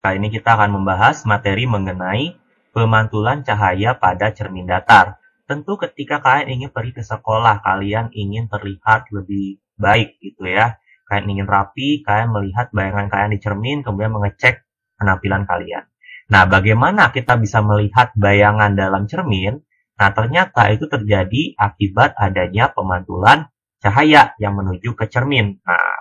Kali ini kita akan membahas materi mengenai pemantulan cahaya pada cermin datar. Tentu ketika kalian ingin pergi ke sekolah, kalian ingin terlihat lebih baik gitu ya. Kalian ingin rapi, kalian melihat bayangan kalian di cermin, kemudian mengecek penampilan kalian. Nah, bagaimana kita bisa melihat bayangan dalam cermin? Nah, ternyata itu terjadi akibat adanya pemantulan cahaya yang menuju ke cermin. Nah,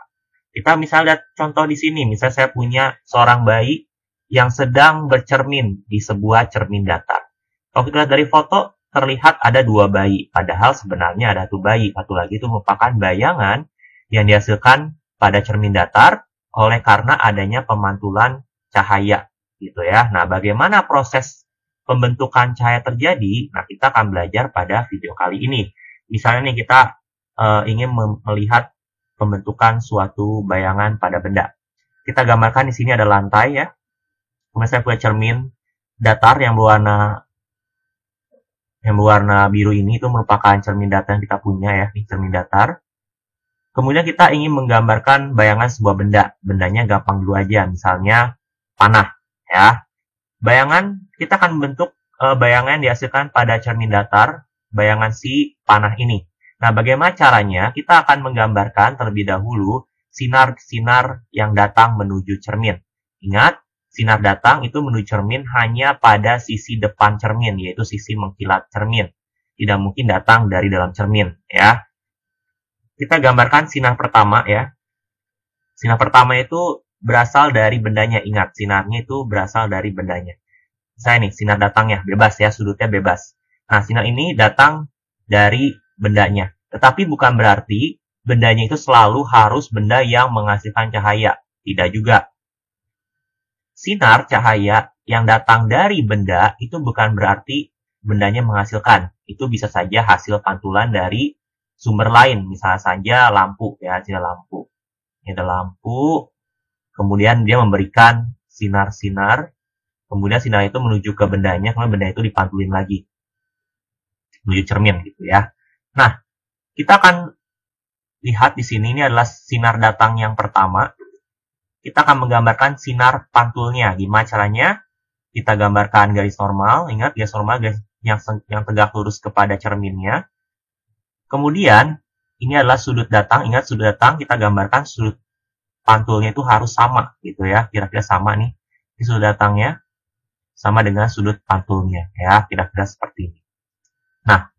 kita misalnya lihat contoh di sini. Misalnya saya punya seorang bayi yang sedang bercermin di sebuah cermin datar. Kalau kita lihat dari foto, terlihat ada dua bayi. Padahal sebenarnya ada satu bayi. Satu lagi itu merupakan bayangan yang dihasilkan pada cermin datar oleh karena adanya pemantulan cahaya. Gitu ya. Nah, bagaimana proses pembentukan cahaya terjadi? Nah, kita akan belajar pada video kali ini. Misalnya nih kita ingin melihat pembentukan suatu bayangan pada benda. Kita gambarkan di sini ada lantai ya. Kemudian saya punya cermin datar yang berwarna biru ini, itu merupakan cermin datar yang kita punya ya, ini cermin datar. Kemudian kita ingin menggambarkan bayangan sebuah benda. Bendanya gampang dulu aja, misalnya panah ya. Bayangan, kita akan membentuk bayangan yang dihasilkan pada cermin datar, bayangan si panah ini. Nah, bagaimana caranya? Kita akan menggambarkan terlebih dahulu sinar-sinar yang datang menuju cermin. Ingat, sinar datang itu menuju cermin hanya pada sisi depan cermin, yaitu sisi mengkilat cermin. Tidak mungkin datang dari dalam cermin, ya. Kita gambarkan sinar pertama, ya. Sinar pertama itu berasal dari bendanya. Ingat, sinarnya itu berasal dari bendanya. Misalnya nih, sinar datangnya bebas ya, sudutnya bebas. Nah, sinar ini datang dari bendanya. Tetapi bukan berarti bendanya itu selalu harus benda yang menghasilkan cahaya. Tidak juga. Sinar cahaya yang datang dari benda itu bukan berarti bendanya menghasilkan. Itu bisa saja hasil pantulan dari sumber lain. Misalnya saja lampu ya, ini lampu. Ini ada lampu. Kemudian dia memberikan sinar-sinar. Kemudian sinar itu menuju ke bendanya, kemudian benda itu dipantulin lagi. Menuju cermin gitu ya. Nah, kita akan lihat di sini, ini adalah sinar datang yang pertama. Kita akan menggambarkan sinar pantulnya. Gimana caranya? Kita gambarkan garis normal. Ingat, garis normal garis yang tegak lurus kepada cerminnya. Kemudian, ini adalah sudut datang. Ingat, sudut datang kita gambarkan sudut pantulnya itu harus sama gitu ya. Kira-kira sama nih. Ini sudut datangnya sama dengan sudut pantulnya ya. Kira-kira seperti ini. Nah,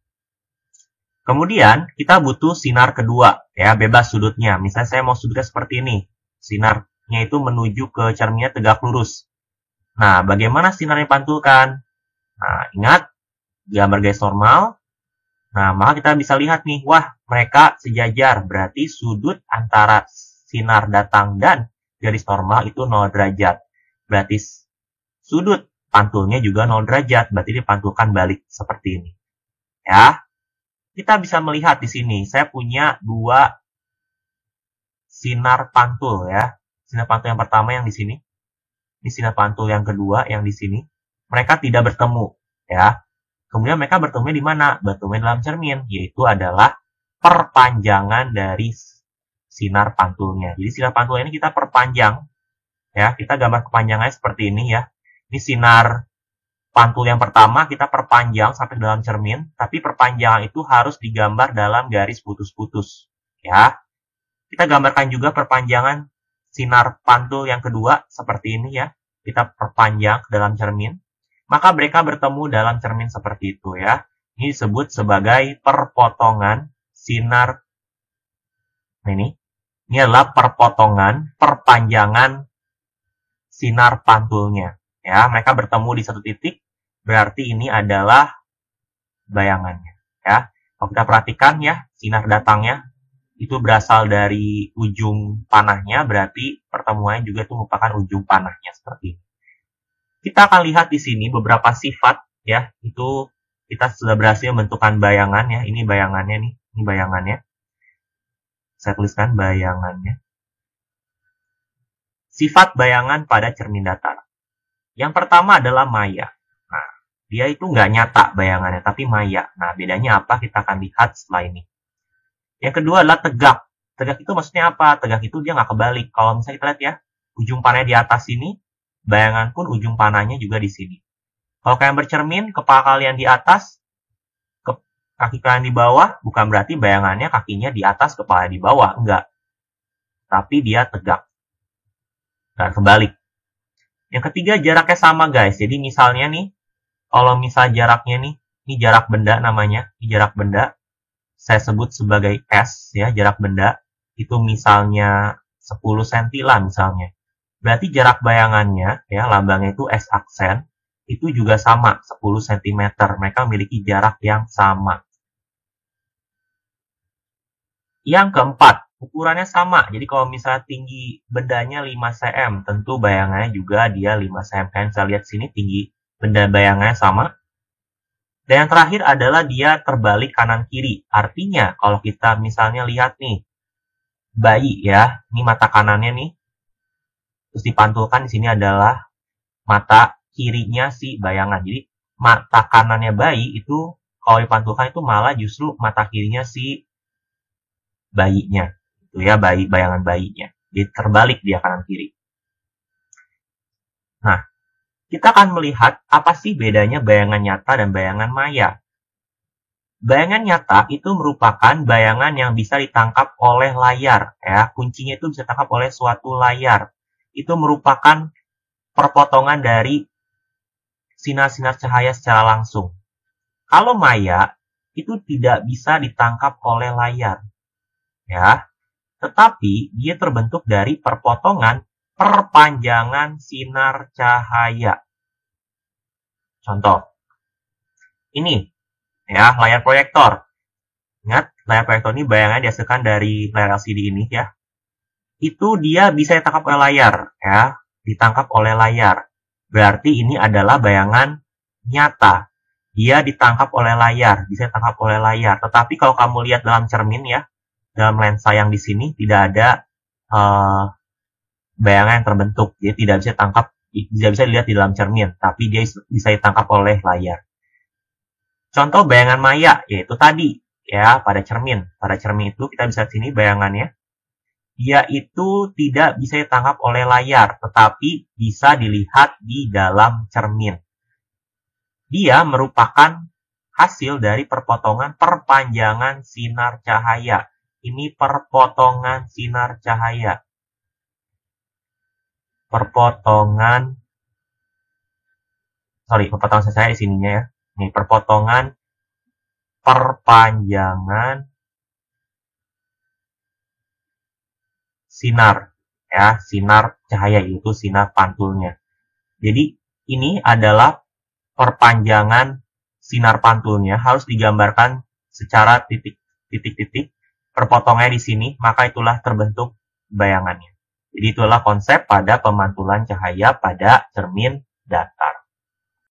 kemudian kita butuh sinar kedua ya, bebas sudutnya. Misalnya saya mau sudutnya seperti ini. Sinarnya itu menuju ke cerminnya tegak lurus. Nah, bagaimana sinar dipantulkan? Nah, ingat gambar garis normal. Nah, maka kita bisa lihat nih, wah, mereka sejajar. Berarti sudut antara sinar datang dan garis normal itu 0 derajat. Berarti sudut pantulnya juga 0 derajat. Berarti dipantulkan balik seperti ini. Ya. Kita bisa melihat di sini, saya punya dua sinar pantul ya. Sinar pantul yang pertama yang di sini. Ini sinar pantul yang kedua yang di sini. Mereka tidak bertemu ya. Kemudian mereka bertemu di mana? Bertemu dalam cermin, yaitu adalah perpanjangan dari sinar pantulnya. Jadi sinar pantulnya ini kita perpanjang ya. Kita gambar kepanjangannya seperti ini ya. Ini sinar pantul yang pertama kita perpanjang sampai dalam cermin, tapi perpanjangan itu harus digambar dalam garis putus-putus. Ya. Kita gambarkan juga perpanjangan sinar pantul yang kedua seperti ini ya. Kita perpanjang ke dalam cermin. Maka mereka bertemu dalam cermin seperti itu ya. Ini disebut sebagai perpotongan sinar. Ini adalah perpanjangan sinar pantulnya. Ya, mereka bertemu di satu titik. Berarti ini adalah bayangannya. Ya, kalau kita perhatikan ya, sinar datangnya itu berasal dari ujung panahnya, berarti pertemuannya juga itu merupakan ujung panahnya seperti ini. Kita akan lihat di sini beberapa sifat ya, itu kita sudah berhasil membentukkan bayangan ya. Ini bayangannya nih, ini bayangannya. Saya tuliskan bayangannya. Sifat bayangan pada cermin datar. Yang pertama adalah maya. Dia itu nggak nyata bayangannya, tapi maya. Nah, bedanya apa? Kita akan lihat setelah ini. Yang kedua adalah tegak. Tegak itu maksudnya apa? Tegak itu dia nggak kebalik. Kalau misalnya kita lihat ya, ujung panahnya di atas ini, bayangan pun ujung panahnya juga di sini. Kalau kalian bercermin, kepala kalian di atas, kaki kalian di bawah, bukan berarti bayangannya kakinya di atas, kepala di bawah. Enggak. Tapi dia tegak. Dan kebalik. Yang ketiga, jaraknya sama guys. Jadi misalnya nih, kalau misal jaraknya nih, ini jarak benda namanya, ini jarak benda. Saya sebut sebagai S ya, jarak benda. Itu misalnya 10 cm lah misalnya. Berarti jarak bayangannya, ya lambangnya itu S aksen, itu juga sama, 10 cm. Mereka memiliki jarak yang sama. Yang keempat, ukurannya sama. Jadi kalau misalnya tinggi bendanya 5 cm, tentu bayangannya juga dia 5 cm. Kalian bisa lihat sini tinggi benda bayangannya sama. Dan yang terakhir adalah dia terbalik kanan-kiri. Artinya, kalau kita misalnya lihat nih, bayi ya, ini mata kanannya nih, terus dipantulkan di sini adalah mata kirinya si bayangan. Jadi, mata kanannya bayi itu, kalau dipantulkan itu malah justru mata kirinya si bayinya. Itu ya, bayangan bayinya. Jadi, terbalik dia kanan-kiri. Nah, kita akan melihat apa sih bedanya bayangan nyata dan bayangan maya. Bayangan nyata itu merupakan bayangan yang bisa ditangkap oleh layar. Ya, kuncinya itu bisa ditangkap oleh suatu layar. Itu merupakan perpotongan dari sinar-sinar cahaya secara langsung. Kalau maya, itu tidak bisa ditangkap oleh layar. Ya, tetapi dia terbentuk dari perpotongan perpanjangan sinar cahaya. Contoh, ini ya layar proyektor. Ingat, layar proyektor ini bayangan dihasilkan dari layar LCD ini ya. Itu dia bisa ditangkap oleh layar ya, ditangkap oleh layar. Berarti ini adalah bayangan nyata. Dia ditangkap oleh layar, bisa ditangkap oleh layar. Tetapi kalau kamu lihat dalam cermin ya, dalam lensa yang di sini tidak ada bayangan yang terbentuk. Jadi tidak bisa dilihat di dalam cermin, tapi dia bisa ditangkap oleh layar. Contoh bayangan maya, yaitu tadi ya pada cermin. Pada cermin itu kita bisa sini bayangannya. Dia itu tidak bisa ditangkap oleh layar, tetapi bisa dilihat di dalam cermin. Dia merupakan hasil dari perpotongan perpanjangan sinar cahaya. Ini perpotongan sinar cahaya. Perpotongan saya di sininya ya. Ini perpotongan perpanjangan sinar ya, sinar cahaya yaitu sinar pantulnya. Jadi ini adalah perpanjangan sinar pantulnya harus digambarkan secara titik-titik perpotongnya di sini, maka itulah terbentuk bayangannya. Jadi itulah konsep pada pemantulan cahaya pada cermin datar.